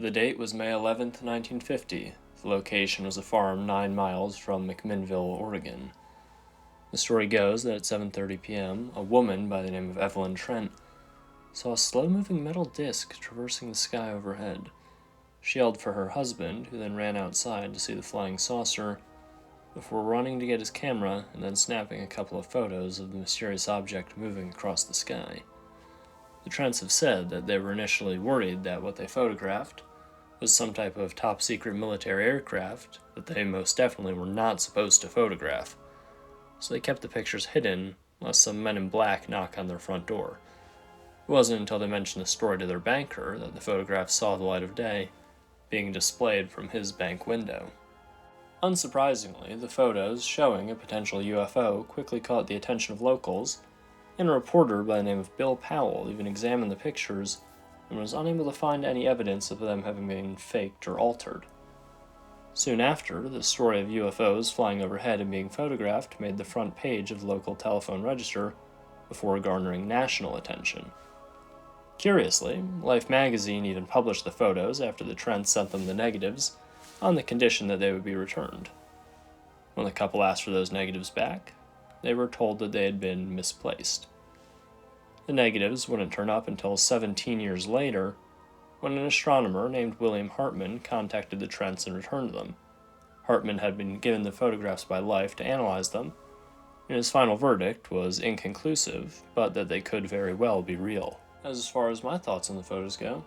The date was May 11th, 1950. The location was a farm 9 miles from McMinnville, Oregon. The story goes that at 7:30 p.m., a woman by the name of Evelyn Trent saw a slow-moving metal disc traversing the sky overhead. She yelled for her husband, who then ran outside to see the flying saucer, before running to get his camera and then snapping a couple of photos of the mysterious object moving across the sky. The Trents have said that they were initially worried that what they photographed was some type of top-secret military aircraft that they most definitely were not supposed to photograph, so they kept the pictures hidden lest some men in black knock on their front door. It wasn't until they mentioned the story to their banker that the photographs saw the light of day, being displayed from his bank window. Unsurprisingly, the photos showing a potential UFO quickly caught the attention of locals, and a reporter by the name of Bill Powell even examined the pictures and was unable to find any evidence of them having been faked or altered. Soon after, the story of UFOs flying overhead and being photographed made the front page of the local telephone register before garnering national attention. Curiously, Life magazine even published the photos after the Trents sent them the negatives, on the condition that they would be returned. When the couple asked for those negatives back, they were told that they had been misplaced. The negatives wouldn't turn up until 17 years later, when an astronomer named William Hartman contacted the Trents and returned them. Hartman had been given the photographs by Life to analyze them, and his final verdict was inconclusive, but that they could very well be real. As far as my thoughts on the photos go,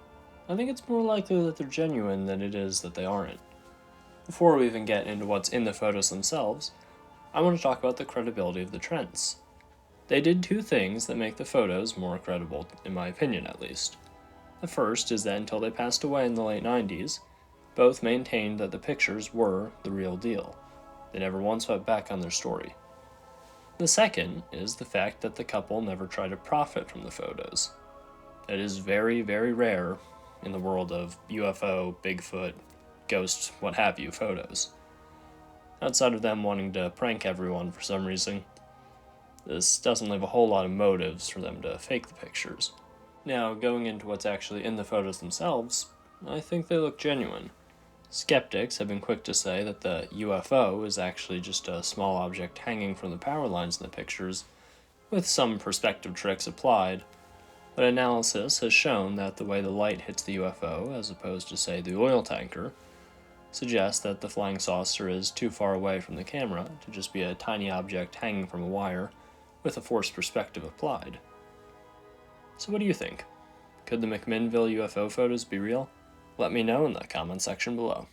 I think it's more likely that they're genuine than it is that they aren't. Before we even get into what's in the photos themselves, I want to talk about the credibility of the Trents. They did two things that make the photos more credible, in my opinion at least. The first is that until they passed away in the late 90s, both maintained that the pictures were the real deal. They never once went back on their story. The second is the fact that the couple never tried to profit from the photos. That is very, very rare in the world of UFO, Bigfoot, ghost, what have you photos. Outside of them wanting to prank everyone for some reason, this doesn't leave a whole lot of motives for them to fake the pictures. Now, going into what's actually in the photos themselves, I think they look genuine. Skeptics have been quick to say that the UFO is actually just a small object hanging from the power lines in the pictures, with some perspective tricks applied, but analysis has shown that the way the light hits the UFO, as opposed to, say, the oil tanker, suggests that the flying saucer is too far away from the camera to just be a tiny object hanging from a wire with a forced perspective applied. So what do you think? Could the McMinnville UFO photos be real? Let me know in the comment section below.